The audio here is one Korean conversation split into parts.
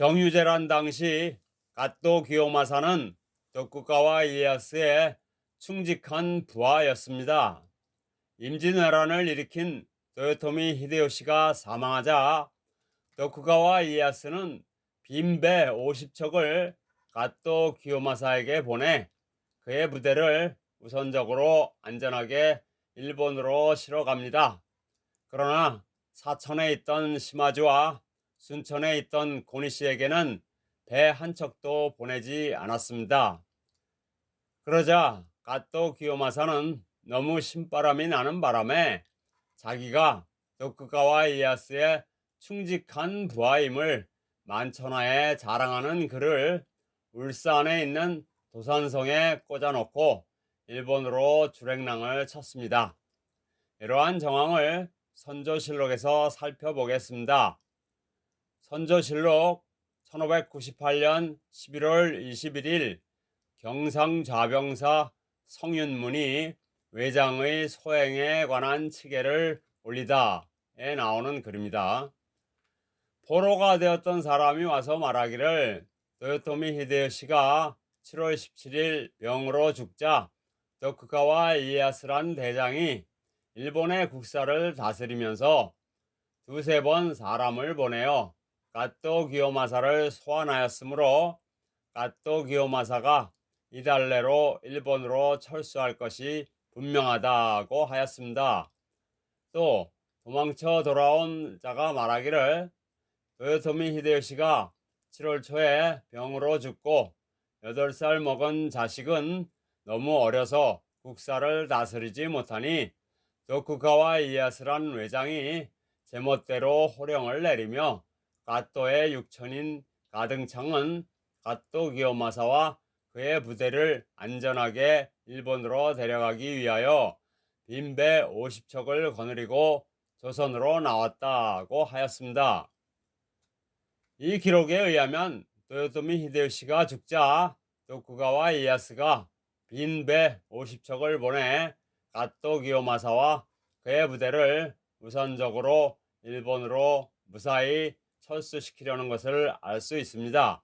정유재란 당시 갓도 기요마사는 도쿠가와 이에야스의 충직한 부하였습니다. 임진왜란을 일으킨 도요토미 히데요시가 사망하자 도쿠가와 이에야스는 빈배 50척을 갓도 기요마사에게 보내 그의 부대를 우선적으로 안전하게 일본으로 실어갑니다. 그러나 사천에 있던 시마즈와 순천에 있던 고니시에게는 배 한 척도 보내지 않았습니다. 그러자 갓도 기요마사는 너무 신바람이 나는 바람에 자기가 도쿠가와 이에야스의 충직한 부하임을 만천하에 자랑하는 글을 울산에 있는 도산성에 꽂아놓고 일본으로 출행랑을 쳤습니다. 이러한 정황을 선조실록에서 살펴보겠습니다. 선조실록 1598년 11월 21일 경상좌병사 성윤문이 외장의 소행에 관한 칙례를 올리다에 나오는 글입니다. 포로가 되었던 사람이 와서 말하기를 도요토미 히데요시가 7월 17일 병으로 죽자 도쿠가와 이에야스란 대장이 일본의 국사를 다스리면서 두세 번 사람을 보내어 갓도 기요마사를 소환하였으므로 갓도 기요마사가 이달 내로 일본으로 철수할 것이 분명하다고 하였습니다. 또 도망쳐 돌아온 자가 말하기를 도요토미 히데요시가 7월 초에 병으로 죽고 8살 먹은 자식은 너무 어려서 국사를 다스리지 못하니 도쿠가와 이에야스란 외장이 제멋대로 호령을 내리며 갓도의 육천인 가등창은 갓도 기요마사와 그의 부대를 안전하게 일본으로 데려가기 위하여 빈배 50척을 거느리고 조선으로 나왔다고 하였습니다. 이 기록에 의하면 도요토미 히데요시가 죽자 도쿠가와 이에야스가 빈배 50척을 보내 갓도 기요마사와 그의 부대를 우선적으로 일본으로 무사히 철수시키려는 것을 알 수 있습니다.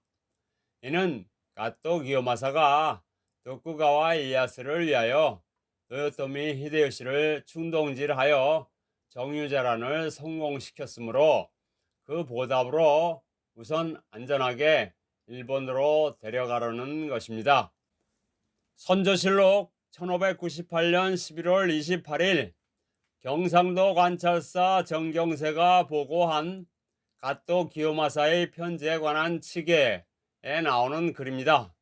이는 갓도 기요마사가 도쿠가와 이에야스를 위하여 도요토미 히데요시를 충동질하여 정유재란을 성공시켰으므로 그 보답으로 우선 안전하게 일본으로 데려가려는 것입니다. 선조실록 1598년 11월 28일 경상도 관찰사 정경세가 보고한 갓도 기요마사의 편지에 관한 칙에 나오는 글입니다.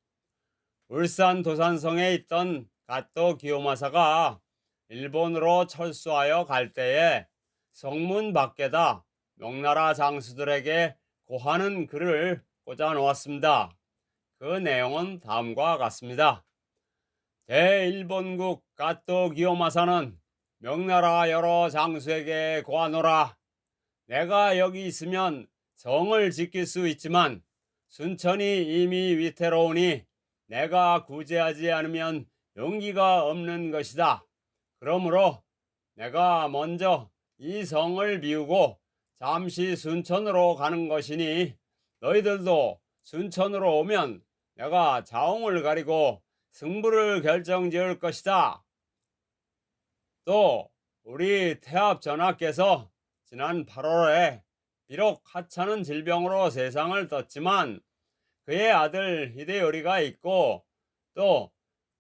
울산 도산성에 있던 갓도 기요마사가 일본으로 철수하여 갈 때에 성문 밖에다 명나라 장수들에게 고하는 글을 꽂아 놓았습니다. 그 내용은 다음과 같습니다. 대일본국 갓도 기요마사는 명나라 여러 장수에게 고하노라. 내가 여기 있으면 성을 지킬 수 있지만 순천이 이미 위태로우니 내가 구제하지 않으면 용기가 없는 것이다. 그러므로 내가 먼저 이 성을 비우고 잠시 순천으로 가는 것이니 너희들도 순천으로 오면 내가 자웅을 가리고 승부를 결정지을 것이다. 또 우리 태압 전하께서 지난 8월에 비록 하찮은 질병으로 세상을 떴지만 그의 아들 히데요리가 있고 또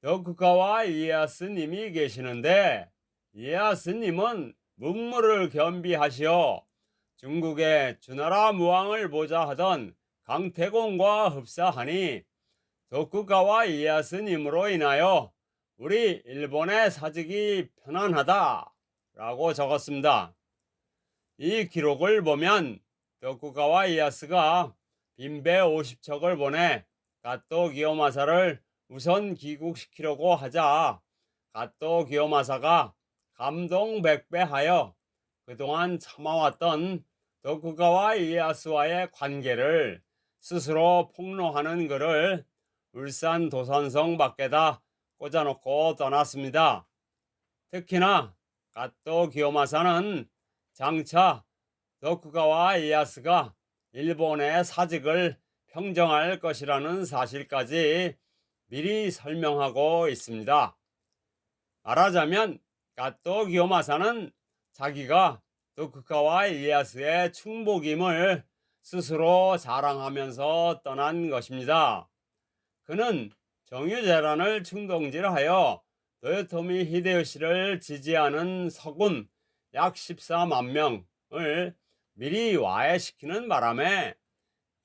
도쿠가와 이에야스님이 계시는데 이에야스님은 문무를 겸비하시어 중국의 주나라 무왕을 보자 하던 강태공과 흡사하니 도쿠가와 이에야스님으로 인하여 우리 일본의 사직이 편안하다 라고 적었습니다. 이 기록을 보면 도쿠가와 이에야스가 빈배 50척을 보내 갓도 기요마사를 우선 귀국시키려고 하자 갓도 기요마사가 감동백배하여 그동안 참아왔던 도쿠가와 이에야스와의 관계를 스스로 폭로하는 글을 울산 도산성 밖에다 꽂아놓고 떠났습니다. 특히나 갓도 기요마사는 장차 도쿠가와 이에야스가 일본의 사직을 평정할 것이라는 사실까지 미리 설명하고 있습니다. 말하자면 가또 기요마사는 자기가 도쿠가와 이에야스의 충복임을 스스로 자랑하면서 떠난 것입니다. 그는 정유재란을 충동질하여 도요토미 히데요시를 지지하는 서군 약 14만 명을 미리 와해시키는 바람에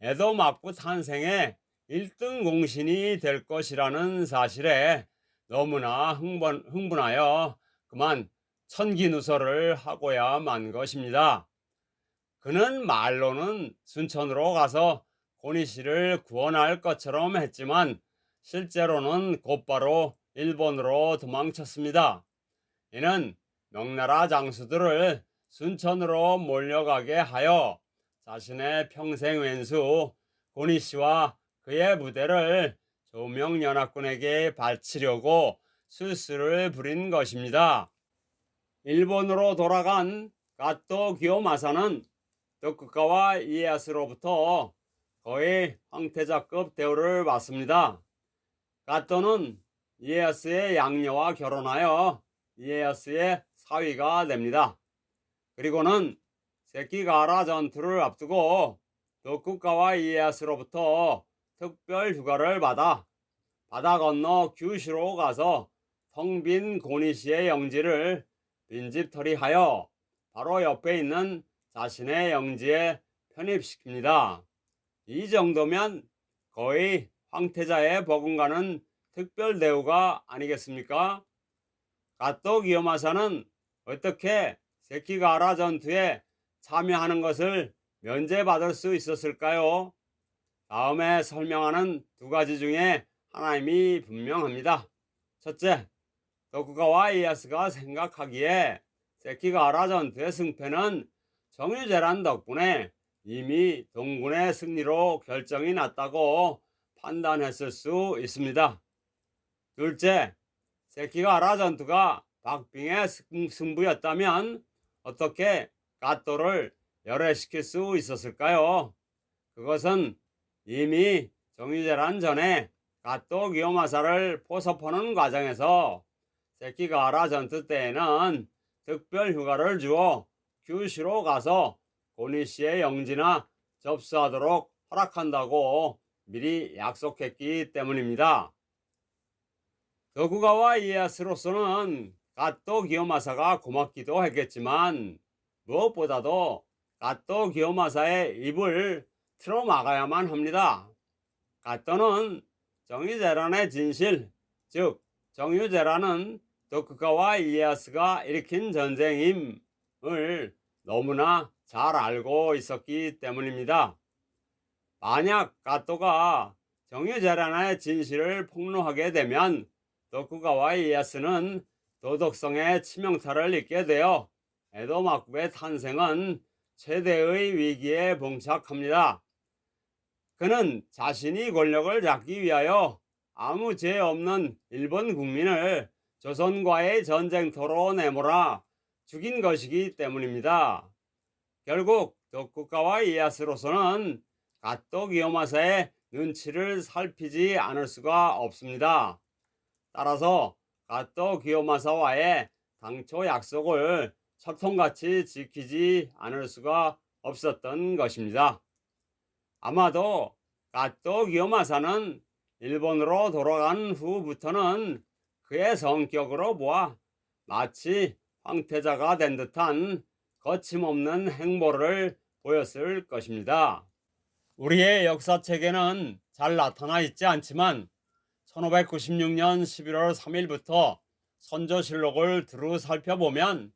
에도 막부 탄생의 1등 공신이 될 것이라는 사실에 너무나 흥분하여 그만 천기누설을 하고야 만 것입니다. 그는 말로는 순천으로 가서 고니씨를 구원할 것처럼 했지만 실제로는 곧바로 일본으로 도망쳤습니다. 이는 명나라 장수들을 순천으로 몰려가게 하여 자신의 평생 왼수 고니씨와 그의 부대를 조명연합군에게 바치려고 술수를 부린 것입니다. 일본으로 돌아간 가또 기요마사는 도쿠가와 이에야스로부터 거의 황태자급 대우를 받습니다. 가또는 이에야스의 양녀와 결혼하여 이에야스의 사위가 됩니다. 그리고는 세키가하라 전투를 앞두고 도쿠가와 이에야스로부터 특별 휴가를 받아 바다 건너 규슈로 가서 텅 빈 고니시의 영지를 빈집털이하여 바로 옆에 있는 자신의 영지에 편입시킵니다. 이 정도면 거의 황태자에 버금가는 특별 대우가 아니겠습니까? 가또 기요마사는 어떻게 세키가하라 전투에 참여하는 것을 면제받을 수 있었을까요? 다음에 설명하는 두 가지 중에 하나임이 분명합니다. 첫째, 도쿠가와 이에야스가 생각하기에 세키가하라 전투의 승패는 정유재란 덕분에 이미 동군의 승리로 결정이 났다고 판단했을 수 있습니다. 둘째, 세키가하라 전투가 박빙의 승부였다면 어떻게 가또를 열애시킬 수 있었을까요? 그것은 이미 정유재란 전에 가또 기요마사를 포섭하는 과정에서 세키가하라 전투 때에는 특별 휴가를 주어 규슈로 가서 고니씨의 영지나 접수하도록 허락한다고 미리 약속했기 때문입니다. 도쿠가와 이에야스로서는 가또 기요마사가 고맙기도 했겠지만 무엇보다도 가또 기요마사의 입을 틀어막아야만 합니다. 가또는 정유재란의 진실, 즉 정유재란은 도쿠가와 이에야스가 일으킨 전쟁임을 너무나 잘 알고 있었기 때문입니다. 만약 가또가 정유재란의 진실을 폭로하게 되면 도쿠가와 이에야스는 도덕성의 치명타를 입게 되어 에도 막부의 탄생은 최대의 위기에 봉착합니다. 그는 자신이 권력을 잡기 위하여 아무 죄 없는 일본 국민을 조선과의 전쟁터로 내몰아 죽인 것이기 때문입니다. 결국 도쿠가와 이에야스로서는 가또 기요마사의 눈치를 살피지 않을 수가 없습니다. 따라서 가또 기요마사와의 당초 약속을 철통같이 지키지 않을 수가 없었던 것입니다. 아마도 가또 기요마사는 일본으로 돌아간 후부터는 그의 성격으로 보아 마치 황태자가 된 듯한 거침없는 행보를 보였을 것입니다. 우리의 역사책에는 잘 나타나 있지 않지만 1596년 11월 3일부터 선조실록을 두루 살펴보면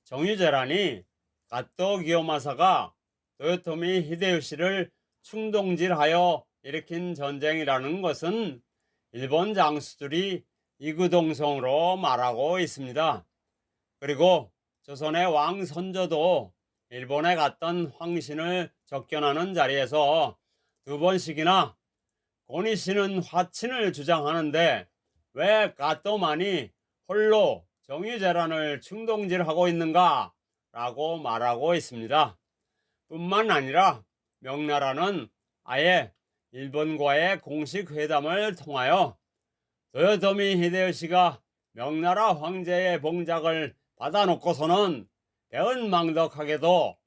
정유재란이 가또 기요마사가 도요토미 히데요시를 충동질하여 일으킨 전쟁이라는 것은 일본 장수들이 이구동성으로 말하고 있습니다. 그리고 조선의 왕 선조도 일본에 갔던 황신을 접견하는 자리에서 두 번씩이나 고니씨는 화친을 주장하는데 왜 가또만이 홀로 정유재란을 충동질하고 있는가 라고 말하고 있습니다. 뿐만 아니라 명나라는 아예 일본과의 공식 회담을 통하여 도요토미 히데요시가 명나라 황제의 봉작을 받아놓고서는 배은망덕하게도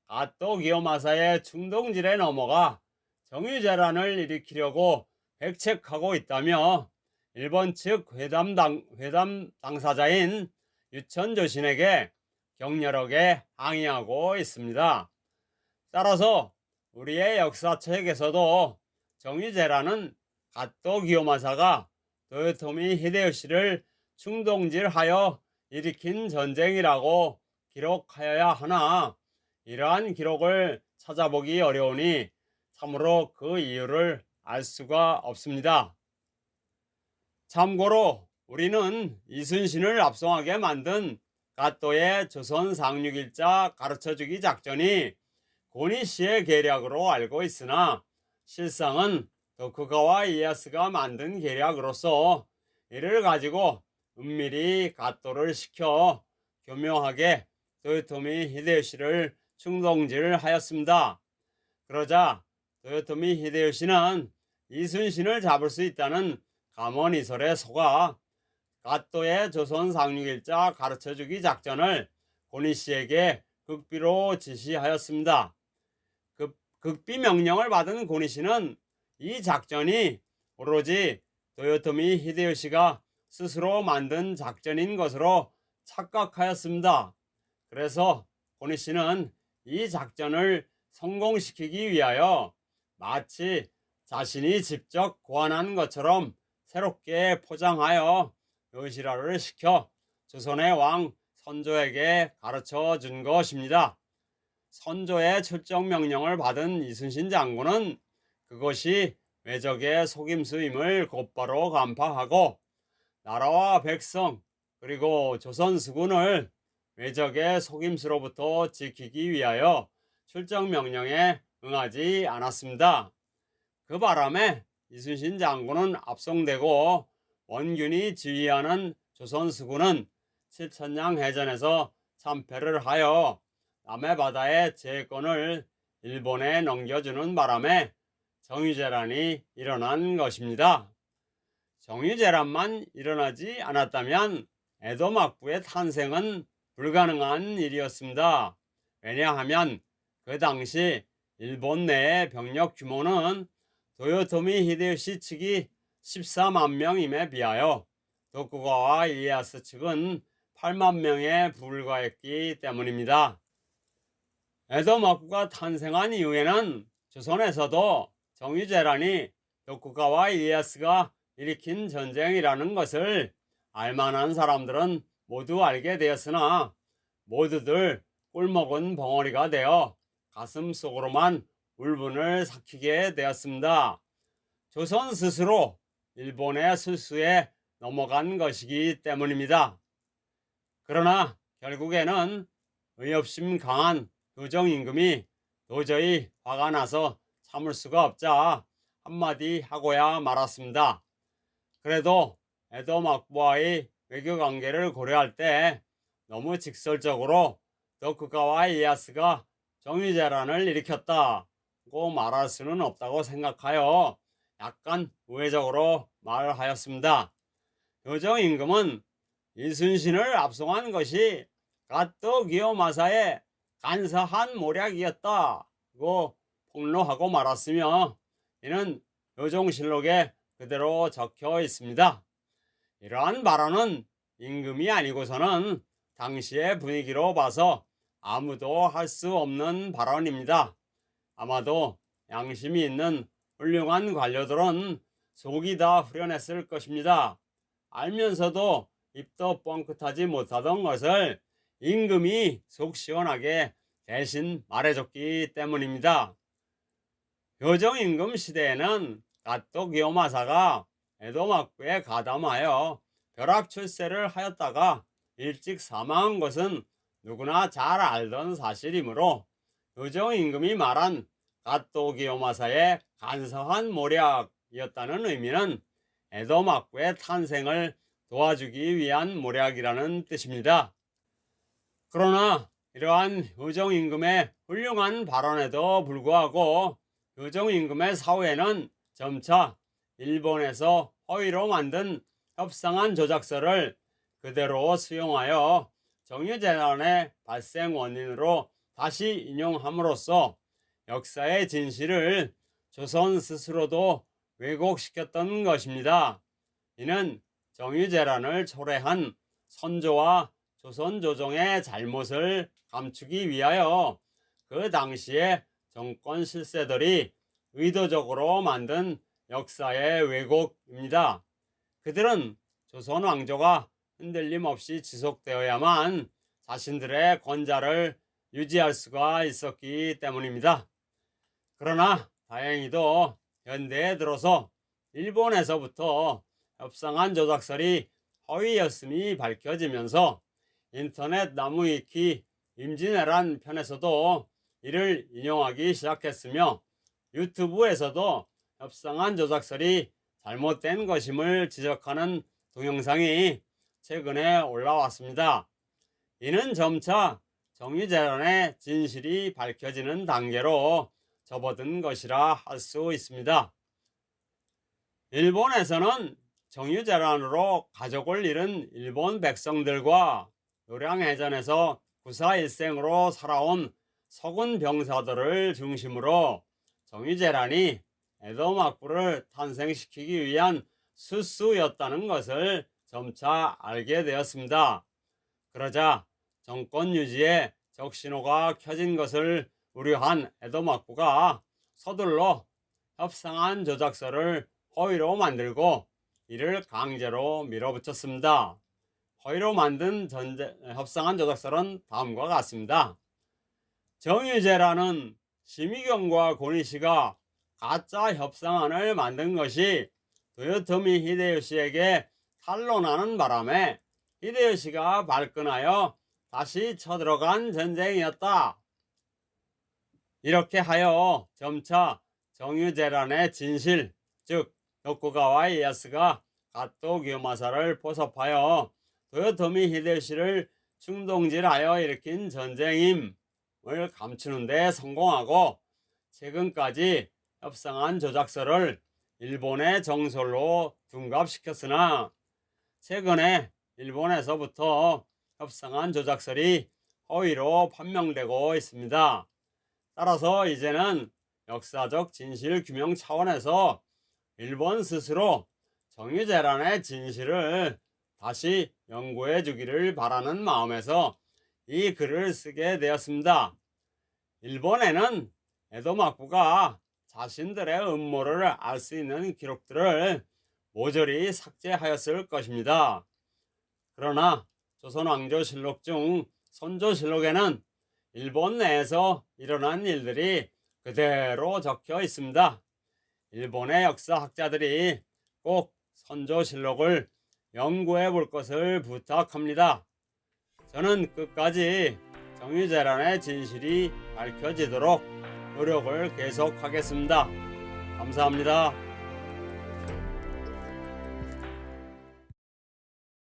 가토 기요마사의 충동질에 넘어가 정유재란을 일으키려고 백책하고 있다며 일본 측 회담 당사자인 유천조신에게 격렬하게 항의하고 있습니다. 따라서 우리의 역사책에서도 정유재란은 가토 기요마사가 도요토미 히데요시를 충동질하여 일으킨 전쟁이라고 기록하여야 하나 이러한 기록을 찾아보기 어려우니 참으로 그 이유를 알 수가 없습니다. 참고로 우리는 이순신을 압송하게 만든 가토의 조선 상륙일자 가르쳐주기 작전이 고니시의 계략으로 알고 있으나 실상은 도쿠가와 이에야스가 만든 계략으로서 이를 가지고 은밀히 가토를 시켜 교묘하게 도요토미 히데요시를 충동질하였습니다. 그러자 도요토미 히데요시는 이순신을 잡을 수 있다는 감언이설에 속아 가토의 조선 상륙일자 가르쳐주기 작전을 고니시에게 극비로 지시하였습니다. 극비 명령을 받은 고니시는 이 작전이 오로지 도요토미 히데요시가 스스로 만든 작전인 것으로 착각하였습니다. 그래서 고니시는 이 작전을 성공시키기 위하여 마치 자신이 직접 고안한 것처럼 새롭게 포장하여 요시라를 시켜 조선의 왕 선조에게 가르쳐 준 것입니다. 선조의 출정 명령을 받은 이순신 장군은 그것이 외적의 속임수임을 곧바로 간파하고 나라와 백성 그리고 조선 수군을 외적의 속임수로부터 지키기 위하여 출정 명령에 응하지 않았습니다. 그 바람에 이순신 장군은 압송되고 원균이 지휘하는 조선 수군은 칠천량 해전에서 참패를 하여 남해바다의 제권을 일본에 넘겨주는 바람에 정유재란이 일어난 것입니다. 정유재란만 일어나지 않았다면 에도 막부의 탄생은 불가능한 일이었습니다. 왜냐하면 그 당시 일본 내의 병력 규모는 도요토미 히데요시 측이 14만 명임에 비하여 도쿠가와 이에야스 측은 8만 명에 불과했기 때문입니다. 에도 막부가 탄생한 이후에는 조선에서도 정유재란이 도쿠가와 이에야스가 일으킨 전쟁이라는 것을 알만한 사람들은 모두 알게 되었으나 모두들 꿀먹은 벙어리가 되어 가슴 속으로만 울분을 삭히게 되었습니다. 조선 스스로 일본의 술수에 넘어간 것이기 때문입니다. 그러나 결국에는 의협심 강한 교정임금이 도저히 화가 나서 참을 수가 없자 한마디 하고야 말았습니다. 그래도 에도 막부와의 외교관계를 고려할 때 너무 직설적으로 도쿠가와 이에야스가 정유재란을 일으켰다고 말할 수는 없다고 생각하여 약간 우회적으로 말하였습니다. 교정임금은 이순신을 압송한 것이 가토 기요마사의 간사한 모략이었다고 폭로하고 말았으며 이는 요종실록에 그대로 적혀 있습니다. 이러한 발언은 임금이 아니고서는 당시의 분위기로 봐서 아무도 할 수 없는 발언입니다. 아마도 양심이 있는 훌륭한 관료들은 속이 다 후련했을 것입니다. 알면서도 입도 뻥끗하지 못하던 것을 임금이 속 시원하게 대신 말해줬기 때문입니다. 교정임금 시대에는 가토 기요마사가 에도 막부에 가담하여 벼락 출세를 하였다가 일찍 사망한 것은 누구나 잘 알던 사실이므로 교정임금이 말한 가토 기요마사의 간사한 모략이었다는 의미는 에도 막부의 탄생을 도와주기 위한 모략이라는 뜻입니다. 그러나 이러한 교정임금의 훌륭한 발언에도 불구하고 교정임금의 사후에는 점차 일본에서 허위로 만든 협상안 조작서를 그대로 수용하여 정유재난의 발생 원인으로 다시 인용함으로써 역사의 진실을 조선 스스로도 왜곡시켰던 것입니다. 이는 정유재난을 초래한 선조와 조선 조정의 잘못을 감추기 위하여 그 당시의 정권 실세들이 의도적으로 만든 역사의 왜곡입니다. 그들은 조선 왕조가 흔들림 없이 지속되어야만 자신들의 권좌를 유지할 수가 있었기 때문입니다. 그러나 다행히도 현대에 들어서 일본에서부터 협상안 조작설이 허위였음이 밝혀지면서 인터넷 나무위키 임진왜란 편에서도 이를 인용하기 시작했으며 유튜브에서도 협상안 조작설이 잘못된 것임을 지적하는 동영상이 최근에 올라왔습니다. 이는 점차 정유재난의 진실이 밝혀지는 단계로 접어든 것이라 할 수 있습니다. 일본에서는 정유재난으로 가족을 잃은 일본 백성들과 노량해전에서 구사일생으로 살아온 서군 병사들을 중심으로 정유재난이 에도 막부를 탄생시키기 위한 수수였다는 것을 점차 알게 되었습니다. 그러자 정권 유지에 적신호가 켜진 것을 우려한 에도 막부가 서둘러 협상안 조작서를 허위로 만들고 이를 강제로 밀어붙였습니다. 허위로 만든 협상안 조작서는 다음과 같습니다. 정유재라는 심의경과 고니시가 가짜 협상안을 만든 것이 도요토미 히데요시에게 탄로나는 바람에 히데요시가 발끈하여 다시 쳐들어간 전쟁이었다. 이렇게 하여 점차 정유재란의 진실, 즉 도쿠가와 이에야스가 가토 기요마사를 포섭하여 도요토미 히데요시를 충동질하여 일으킨 전쟁임을 감추는 데 성공하고 최근까지 협상안 조작서를 일본의 정설로 둔갑시켰으나 최근에 일본에서부터 협상안 조작설이 허위로 판명되고 있습니다. 따라서 이제는 역사적 진실 규명 차원에서 일본 스스로 정유재란의 진실을 다시 연구해 주기를 바라는 마음에서 이 글을 쓰게 되었습니다. 일본에는 에도 막부가 자신들의 음모를 알 수 있는 기록들을 모조리 삭제하였을 것입니다. 그러나 조선왕조실록 중 선조실록에는 일본 내에서 일어난 일들이 그대로 적혀 있습니다. 일본의 역사학자들이 꼭 선조실록을 연구해 볼 것을 부탁합니다. 저는 끝까지 정유재란의 진실이 밝혀지도록 노력을 계속하겠습니다. 감사합니다.